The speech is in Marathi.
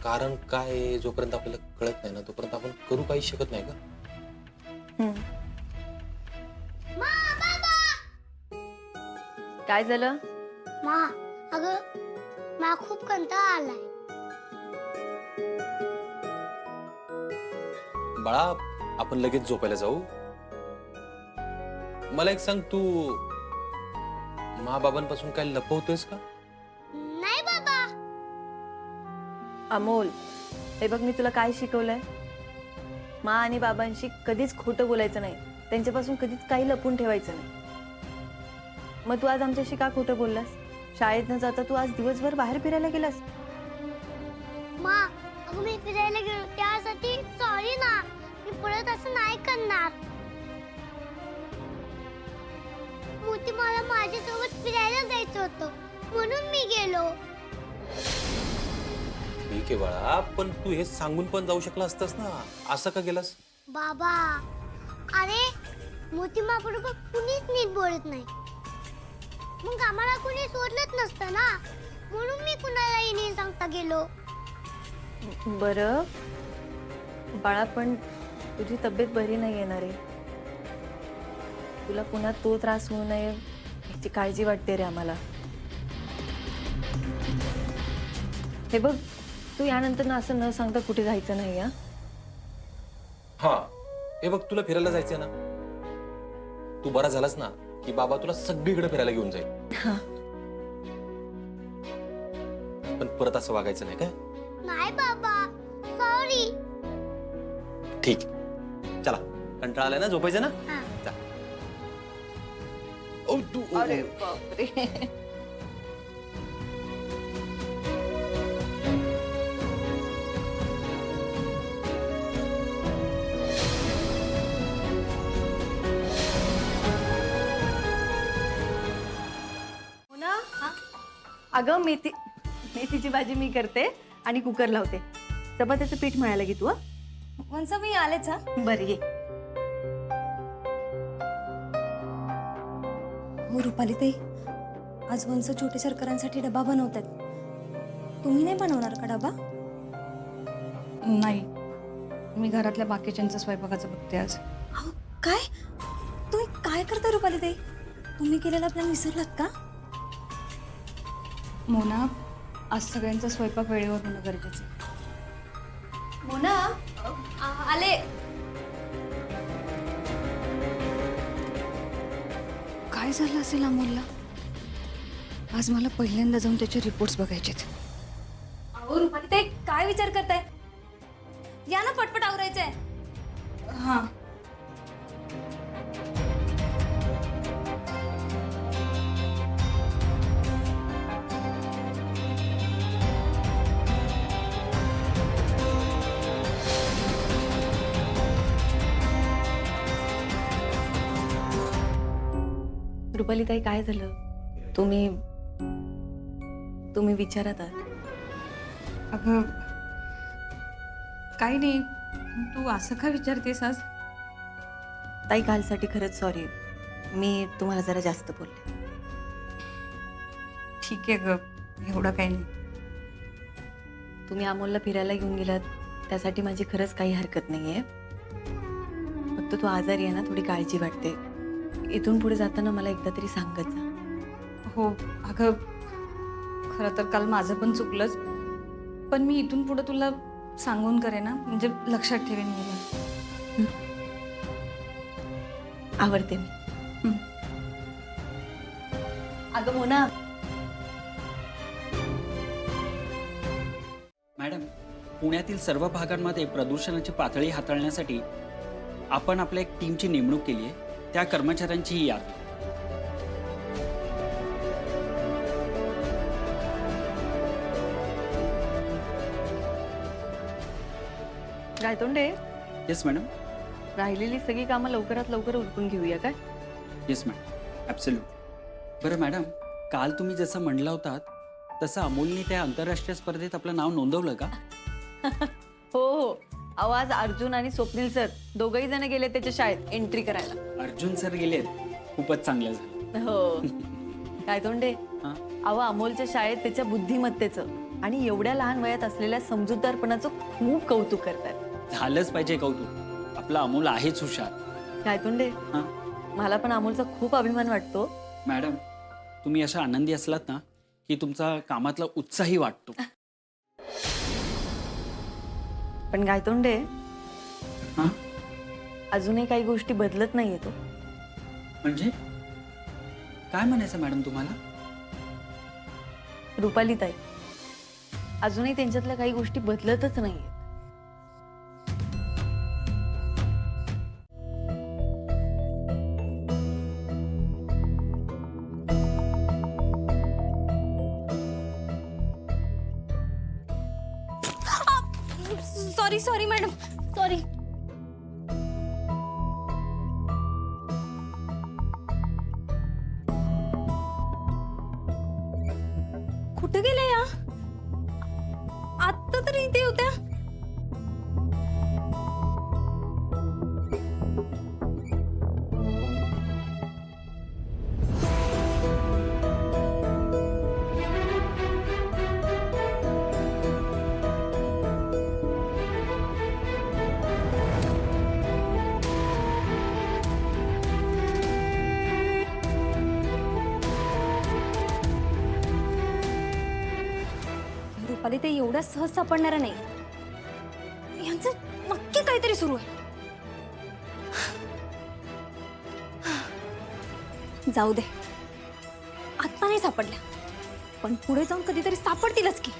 कारण काय आहे जोपर्यंत आपल्याला कळत नाही ना तोपर्यंत आपण करू काही शकत नाही का? काय झालं? मा अगं मला खूप कंटाळा आलाय. बाळा आपण लगेच झोपायला जाऊ. मला एक सांग, तू बाबांपासून काय लपवतोयस का? नाही बाबा. अमोल, हे बघ मी तुला काय शिकवलंय. मा आणि बाबांशी कधीच खोटं बोलायचं नाही, त्यांच्यापासून कधीच काही लपून ठेवायचं नाही. मग तू आज आमच्याशी का खोटं बोललास? शाळेत न जाता तू आज दिवसभर बाहेर फिरायला गेलास. मा अगं मी फिरायला गेलो त्यासाठी सॉरी ना. मी परत असं नाही करणार. मोठी मला माझ्यासोबत फिरायला जायचं होतं म्हणून मी गेलो. ठीक आहे बाळा, पण तू हे सांगून पण जाऊ शकला असतास ना, असं का गेलास? बाबा अरे मोठी मा बरोबर कुणीच नीट बोलत नाही. मग आम्हाला कुणी सोडलंच नसतं ना, म्हणून मी कुणालाही नाही सांगता गेलो. बरं बाळा, पण तुझी तब्येत बरी नाही येणार आहे. तुला पुन्हा तो त्रास होऊ नये याची काळजी वाटते रे आम्हाला. हे बघ, तू यानंतर ना असं न सांगता कुठे जायचं नाही. हा हे बघ, तुला फिरायला जायचंय ना, तू बरा झालास ना की बाबा तुला सगळीकडे फिरायला घेऊन जाईल. पण परत असं वागायचं नाही काय? नाही बाबा सॉरी. ठीक, चला कंटाळा आलाय ना, झोपायचं ना. हा. चल. ओ तू अरे बापरे. हो ना? अगं मेथीची भाजी मी करते आणि कुकर लावते. चपात्याचं पीठ मळायला घे तू. वंस मी आलेच. हा बरं ये. हो रुपाली ताई, आज वंस छोटे सरकारांसाठी डबा बनवतात. तुम्ही नाही बनवणार का डबा? नाही, मी घरातल्या बाकीच्यांचं स्वयंपाकाचं बघते आज. अहो काय तुम्ही काय करता रुपाली ताई? तुम्ही केलेला प्लॅन विसरलात का? मोना, आज सगळ्यांचा स्वयंपाक वेळेवर होणं गरजेचं आहे. मोना आले. काय झालं असेल अमोलला? आज मला पहिल्यांदा जाऊन त्याचे रिपोर्ट्स बघायचेत. अहो रुपाली ताई काय विचार करताय? या ना पटपट आवरायचंय. हां. रुपाली ताई, काय झालं? तुम्ही विचारात आहात. अगं काही नाही, तू असं का विचारतेस आज? ताई, कालसाठी खरंच सॉरी. मी तुम्हाला जरा जास्त बोलले. ठीक आहे ग, एवढं काही नाही. तुम्ही अमोलला फिरायला घेऊन गेलात त्यासाठी माझी खरंच काही हरकत नाहीये. फक्त तो आजारी आहे ना, थोडी काळजी वाटते. इथून पुढे जाताना मला एकदा तरी सांगत जा. हो अगं, खरं तर काल माझं पण चुकलंच, पण मी इथून पुढे तुला सांगून करे ना, म्हणजे लक्षात ठेवेन मी. आवडते मी. अगं मोना. मॅडम, पुण्यातील सर्व भागांमध्ये प्रदूषणाची पातळी हाताळण्यासाठी आपण आपल्या एक टीमची नेमणूक केली आहे. त्या कर्मचाऱ्यांची ही यादी. Gaitonde, yes madam. राहिलेली सगळी कामं लवकरात लवकर उरकून घेऊया काय? Yes madam, absolutely. बरं मॅडम, काल तुम्ही जसं म्हणला होतात तसं अमोलने त्या आंतरराष्ट्रीय स्पर्धेत आपलं नाव नोंदवलं का? हो हो. अहो, आज अर्जुन आणि स्वप्नील सर दोघही जण गेले त्याच्या शाळेत एंट्री करायला. अर्जुन सर गेलेत, खूपच चांगलं झालं. हो. गायतोंडे, हां. अहो अमोलच्या शाळेत त्याच्या बुद्धिमत्तेचं आणि एवढ्या लहान वयात असलेल्या समजूतदारपणाचं खूप कौतुक करतात. झालंच पाहिजे कौतुक. आपला अमोल आहेच हुशार. काय तोंडे, हां मला पण अमोलचा खूप अभिमान वाटतो. मॅडम, तुम्ही अशा आनंदी असलात ना की तुमचा कामातला उत्साही वाटतो. पण काय तोंडे, हां अजूनही काही गोष्टी बदलत नाहीये तो. म्हणजे काय म्हणायचं मॅडम तुम्हाला? रुपाली ताई, अजूनही त्यांच्यातल्या काही गोष्टी बदलतच नाहीये. Sorry sorry madam, sorry. कुठे गेल्या या? आत्ता तरी इथे होत्या. रुपाली ते एवढ्या सहज सापडणार नाही. यांचं नक्की काहीतरी सुरू आहे. जाऊ दे, आत्ता नाही सापडल्या, पण पुढे जाऊन कधीतरी सापडतीलच की.